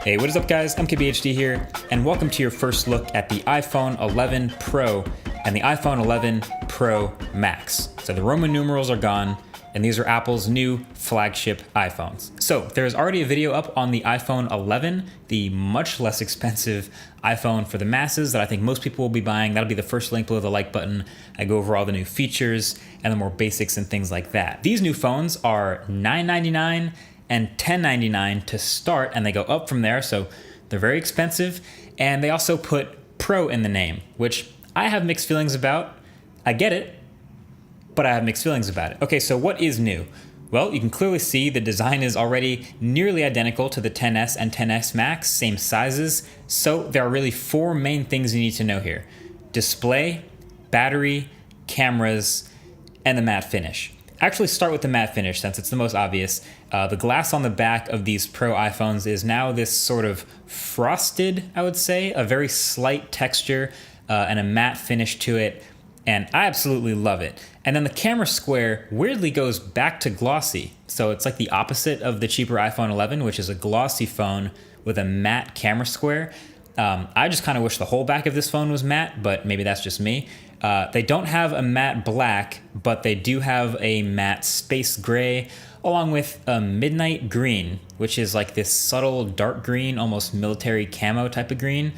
Hey, what is up guys? I'm KBHD here, and welcome to your first look at the iPhone 11 Pro and the iPhone 11 Pro Max. So the Roman numerals are gone, and these are Apple's new flagship iPhones. So there's already a video up on the iPhone 11, the much less expensive iPhone for the masses that I think most people will be buying. That'll be the first link below the like button. I go over all the new features and the more basics and things like that. These new phones are $999 and $1099 to start, and they go up from there, so they're very expensive. And they also put Pro in the name, which I have mixed feelings about. I get it, but I have mixed feelings about it. Okay, so what is new? Well, you can clearly see the design is already nearly identical to the XS and XS Max, same sizes. So there are really four main things you need to know here: display, battery, cameras, and the matte finish. Actually start with the matte finish since it's the most obvious. The glass on the back of these Pro iPhones is now this sort of frosted, I would say, a very slight texture and a matte finish to it. And I absolutely love it. And then the camera square weirdly goes back to glossy. So it's like the opposite of the cheaper iPhone 11, which is a glossy phone with a matte camera square. I just kind of wish the whole back of this phone was matte, but maybe that's just me. They don't have a matte black, but they do have a matte space gray, along with a midnight green, which is like this subtle dark green, almost military camo type of green.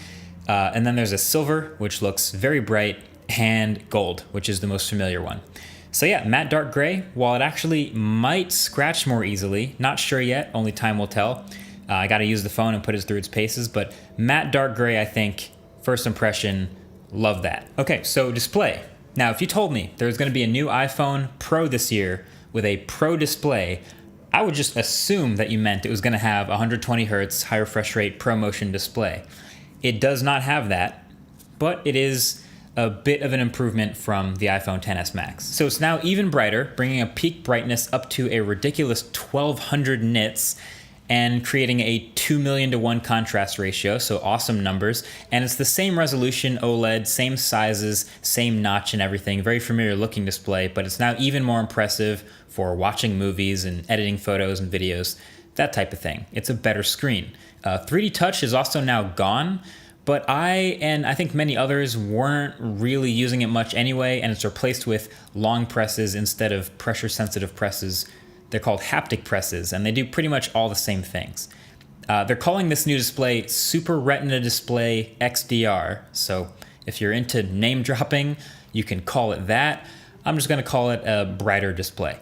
And then there's a silver, which looks very bright, and gold, which is the most familiar one. So yeah, matte dark gray, while it actually might scratch more easily, not sure yet, only time will tell. I gotta use the phone and put it through its paces, but matte dark gray, I think, first impression, love that. Okay, so display. Now, if you told me there's gonna be a new iPhone Pro this year with a Pro display, I would just assume that you meant it was gonna have 120 Hertz high refresh rate ProMotion display. It does not have that, but it is a bit of an improvement from the iPhone XS Max. So it's now even brighter, bringing a peak brightness up to a ridiculous 1200 nits and creating a 2,000,000:1 contrast ratio, so awesome numbers. And it's the same resolution OLED, same sizes, same notch and everything, very familiar looking display, but it's now even more impressive for watching movies and editing photos and videos, that type of thing. It's a better screen. 3D Touch is also now gone, but I think many others weren't really using it much anyway, and it's replaced with long presses instead of pressure-sensitive presses. They're called haptic presses, and they do pretty much all the same things. They're calling this new display Super Retina Display XDR, so if you're into name dropping, you can call it that. I'm just gonna call it a brighter display.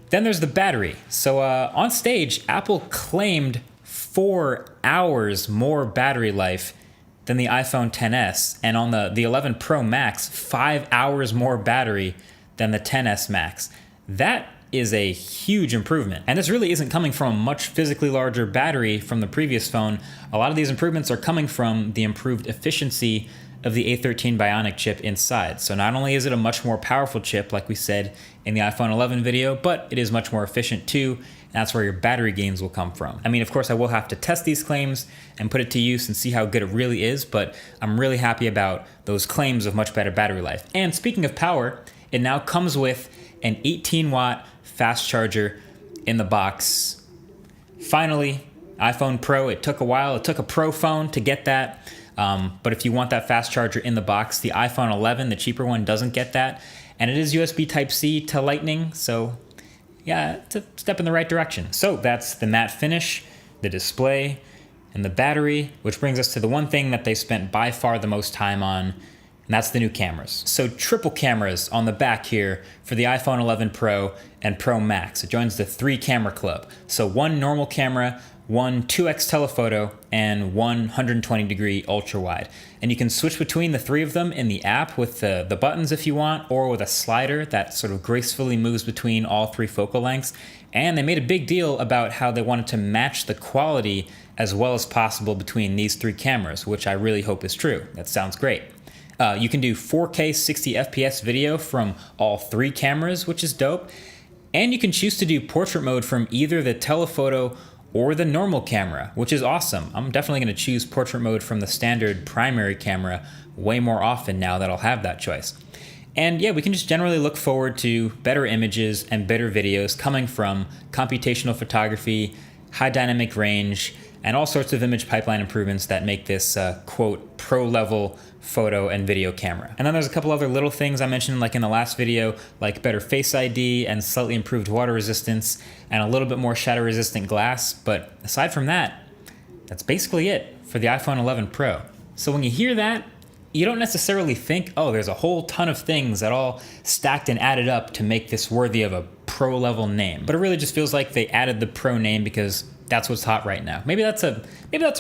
Then there's the battery. So on stage, Apple claimed 4 hours more battery life than the iPhone XS, and on the 11 Pro Max, 5 hours more battery than the XS Max. That is a huge improvement. And this really isn't coming from a much physically larger battery from the previous phone. A lot of these improvements are coming from the improved efficiency of the A13 Bionic chip inside. So not only is it a much more powerful chip, like we said in the iPhone 11 video, but it is much more efficient too. And that's where your battery gains will come from. I mean, of course, I will have to test these claims and put it to use and see how good it really is, but I'm really happy about those claims of much better battery life. And speaking of power, it now comes with an 18-watt fast charger in the box. Finally, iPhone Pro. It took a while. It took a Pro phone to get that. But if you want that fast charger in the box, the iPhone 11, the cheaper one, doesn't get that. And it is USB Type-C to Lightning, so yeah, it's a step in the right direction. So that's the matte finish, the display, and the battery, which brings us to the one thing that they spent by far the most time on, and that's the new cameras. So triple cameras on the back here for the iPhone 11 Pro and Pro Max. It joins the 3-camera club. So one normal camera, one 2x telephoto, and one 120-degree ultra-wide. And you can switch between the 3 of them in the app with the buttons if you want, or with a slider that sort of gracefully moves between all 3 focal lengths. And they made a big deal about how they wanted to match the quality as well as possible between these 3 cameras, which I really hope is true. That sounds great. You can do 4K 60 FPS video from all 3 cameras, which is dope. And you can choose to do portrait mode from either the telephoto or the normal camera, which is awesome. I'm definitely gonna choose portrait mode from the standard primary camera way more often now that I'll have that choice. And yeah, we can just generally look forward to better images and better videos coming from computational photography, high dynamic range, and all sorts of image pipeline improvements that make this, quote, pro-level photo and video camera. And then there's a couple other little things I mentioned like in the last video, like better Face ID and slightly improved water resistance and a little bit more shatter resistant glass. But aside from that, that's basically it for the iPhone 11 Pro. So when you hear that, you don't necessarily think, oh, there's a whole ton of things that all stacked and added up to make this worthy of a pro level name. But it really just feels like they added the pro name because that's what's hot right now. Maybe that's a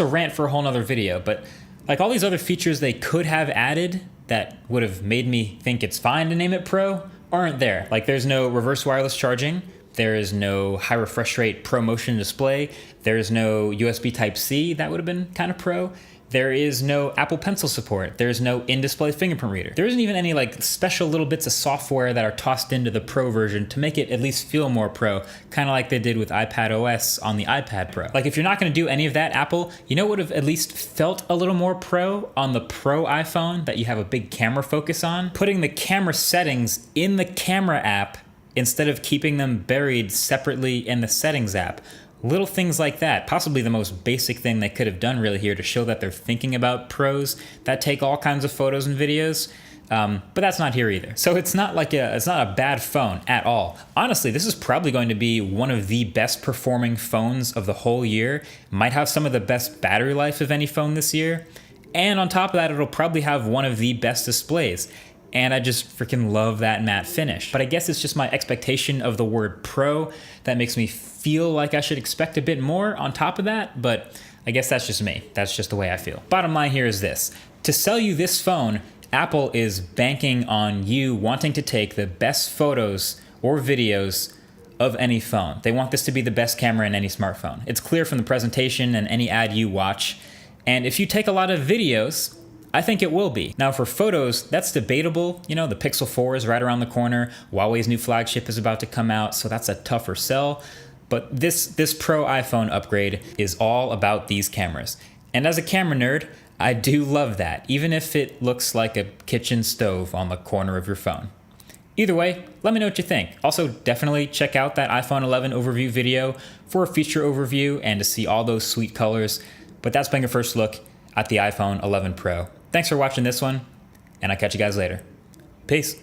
rant for a whole nother video, but like all these other features they could have added that would have made me think it's fine to name it Pro aren't there. Like there's no reverse wireless charging. There is no high refresh rate Pro Motion display. There's no USB Type-C. That would have been kind of pro. There is no Apple Pencil support. There's no in-display fingerprint reader. There isn't even any like special little bits of software that are tossed into the Pro version to make it at least feel more pro, kind of like they did with iPad OS on the iPad Pro. Like if you're not gonna do any of that, Apple, you know what would have at least felt a little more pro on the Pro iPhone that you have a big camera focus on? Putting the camera settings in the camera app instead of keeping them buried separately in the settings app. Little things like that, possibly the most basic thing they could have done really here to show that they're thinking about pros that take all kinds of photos and videos, but that's not here either. So it's not a bad phone at all. Honestly, this is probably going to be one of the best performing phones of the whole year. Might have some of the best battery life of any phone this year, and on top of that, it'll probably have one of the best displays. And I just freaking love that matte finish. But I guess it's just my expectation of the word pro that makes me feel like I should expect a bit more on top of that, but I guess that's just me. That's just the way I feel. Bottom line here is this. To sell you this phone, Apple is banking on you wanting to take the best photos or videos of any phone. They want this to be the best camera in any smartphone. It's clear from the presentation and any ad you watch. And if you take a lot of videos, I think it will be. Now for photos, that's debatable. You know, the Pixel 4 is right around the corner. Huawei's new flagship is about to come out, so that's a tougher sell. But this Pro iPhone upgrade is all about these cameras. And as a camera nerd, I do love that, even if it looks like a kitchen stove on the corner of your phone. Either way, let me know what you think. Also, definitely check out that iPhone 11 overview video for a feature overview and to see all those sweet colors. But that's been your first look at the iPhone 11 Pro. Thanks for watching this one, and I'll catch you guys later. Peace.